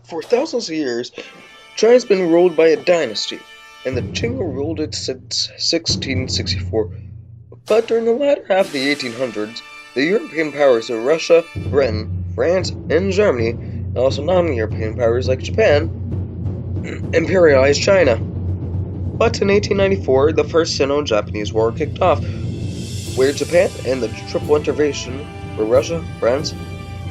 For thousands of years, China's been ruled by a dynasty, and the Qing ruled it since 1664. But during the latter half of the 1800s, the European powers of Russia, Britain, France, and Germany, and also non-European powers like Japan, imperialized China. But in 1894, the First Sino-Japanese War kicked off, where Japan and the Triple Intervention, where Russia, France,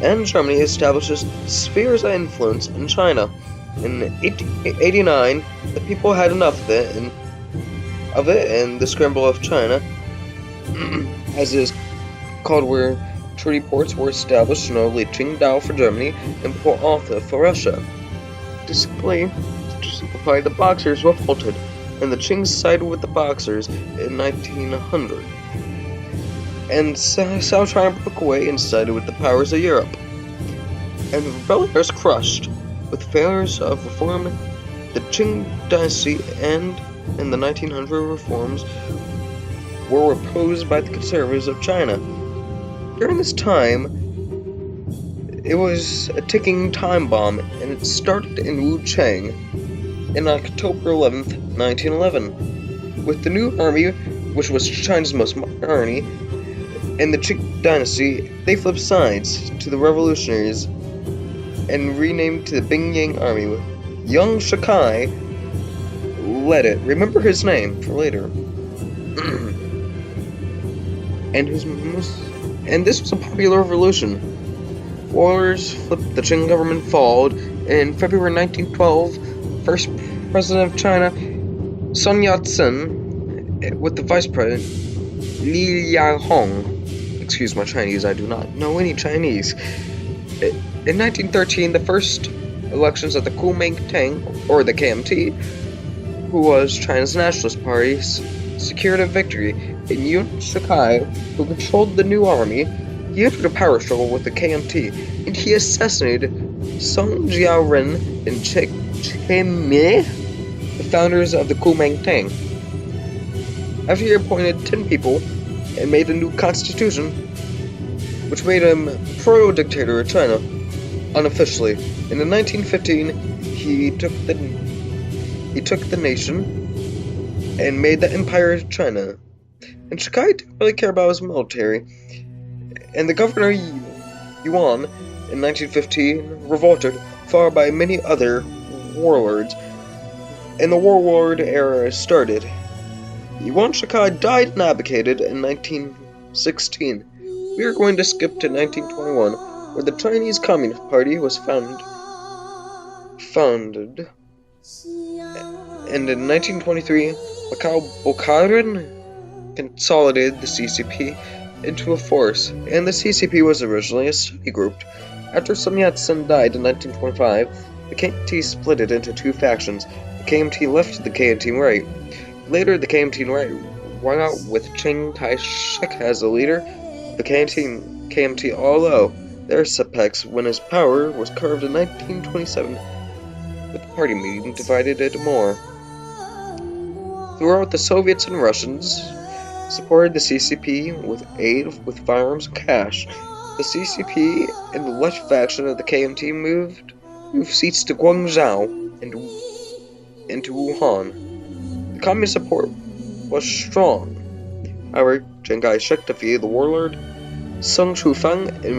and Germany establishes spheres of influence in China. In 1889, the people had enough of it, and the scramble of China, as it is called, where treaty ports were established, notably Qingdao for Germany and Port Arthur for Russia. To simplify, the Boxers revolted, and the Qing sided with the Boxers in 1900. And South China broke away and sided with the powers of Europe. And the rebellion was crushed, with failures of reform. The Qing dynasty and in the 1900 reforms were opposed by the conservatives of China. During this time, it was a ticking time bomb, and it started in Wuchang in October 11th, 1911, with the new army, which was China's most modern army, and the Qing dynasty. They flipped sides to the revolutionaries and renamed to the Bingyang Army. Young Shikai led it. Remember his name for later. And this was a popular revolution. Warlords flipped, the Qing government followed, and in February 1912, first president of China, Sun Yat-sen, with the vice president, Li Yahong. Excuse my Chinese, I do not know any Chinese. In 1913, the first elections at the Kuomintang, or the KMT, who was China's Nationalist Party, secured a victory. And Yuan Shikai, who controlled the new army, he entered a power struggle with the KMT, and he assassinated Song Jiaoren and Che Mi, the founders of the Kuomintang. After he appointed 10 people and made a new constitution, which made him pro-dictator of China, unofficially. And in 1915, he took the nation and made the Empire of China. And Shikai didn't really care about his military. And the governor Yuan in 1915 revolted, followed by many other warlords. And the warlord era started. Yuan Shikai died and abdicated in 1916. We are going to skip to 1921, where the Chinese Communist Party was founded. And in 1923, Mikhail Bukharin consolidated the CCP into a force, and the CCP was originally a study group. After Sun Yat-sen died in 1925, the KMT split it into two factions, the KMT left and the KMT right. Later, the KMT right won out with Chiang Kai-shek as the leader. The KMT, although their setbacks when his power was curved in 1927, with the party meeting divided it more. Throughout, the Soviets and Russians supported the CCP with aid with firearms and cash. The CCP and the left faction of the KMT moved seats to Guangzhou and to Wuhan. The communist support was strong. However, Chiang Kai-shek defeated the warlord Sung Chufang and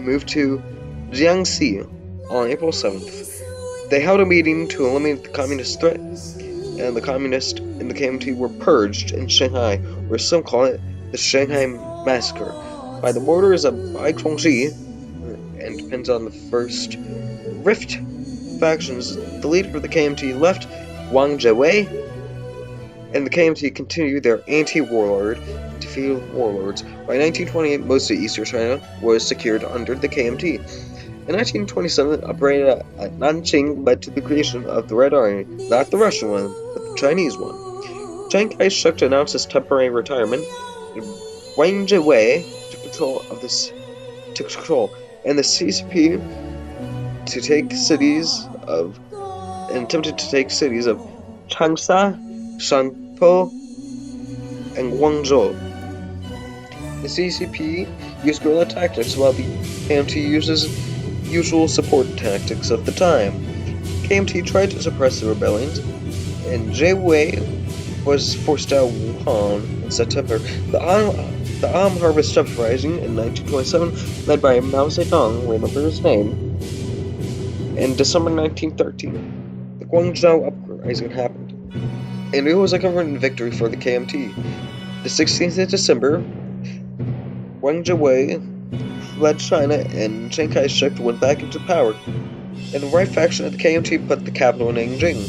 moved to Jiangxi on April 7th. They held a meeting to eliminate the communist threat, and the communists and the KMT were purged in Shanghai, where some call it the Shanghai Massacre, by the borders of Baizhongxi, and depends on the first rift factions. The leader of the KMT left, Wang Jiwei, and the KMT continued their anti-warlord, defeated warlords. By 1928, most of eastern China was secured under the KMT. In 1927, operation at Nanjing led to the creation of the Red Army, not the Russian one, but the Chinese one. Chiang Kai-shek announced his temporary retirement, and Wang Jiwei took control, and the CCP attempted to take cities of Changsha, Shantou, and Guangzhou. The CCP used guerrilla tactics, while the KMT uses usual support tactics of the time. KMT tried to suppress the rebellions, and Jie Wei was forced out of Wuhan in September. The Am Harvest Uprising in 1927, led by Mao Zedong, remember his name, in December 1913. The Guangzhou Uprising happened, and it was a government victory for the KMT. The 16th of December, Wang Jiwei fled China and Chiang Kai-shek went back into power, and the right faction of the KMT put the capital in Nanjing,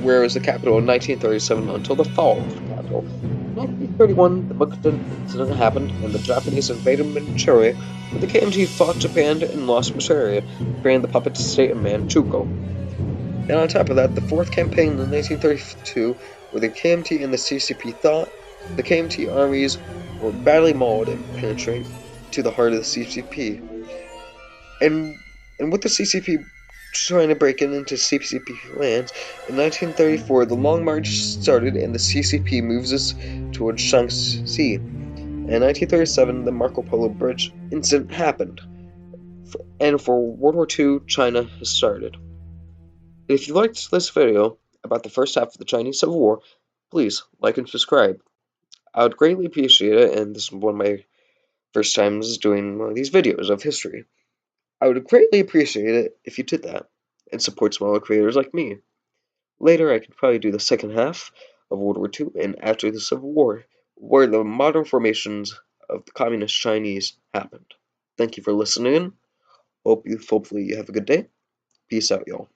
where it was the capital in 1937 until the fall of the capital. In 1931, the Mukden incident happened, and the Japanese invaded Manchuria, but the KMT fought Japan and lost Manchuria, creating the puppet state of Manchukuo. And on top of that, the fourth campaign in 1932, where the KMT and the CCP thought the KMT armies were badly mauled and penetrate to the heart of the CCP. And with the CCP trying to break into CCP lands, in 1934 the Long March started and the CCP moves us towards Shaanxi. In 1937 the Marco Polo Bridge incident happened, and for World War II China has started. If you liked this video about the first half of the Chinese Civil War, please like and subscribe. I would greatly appreciate it, and this is one of my first times doing one of these videos of history. I would greatly appreciate it if you did that, and support smaller creators like me. Later I could probably do the second half of World War II and after the Civil War, where the modern formations of the Communist Chinese happened. Thank you for listening in. Hopefully you have a good day. Peace out, y'all.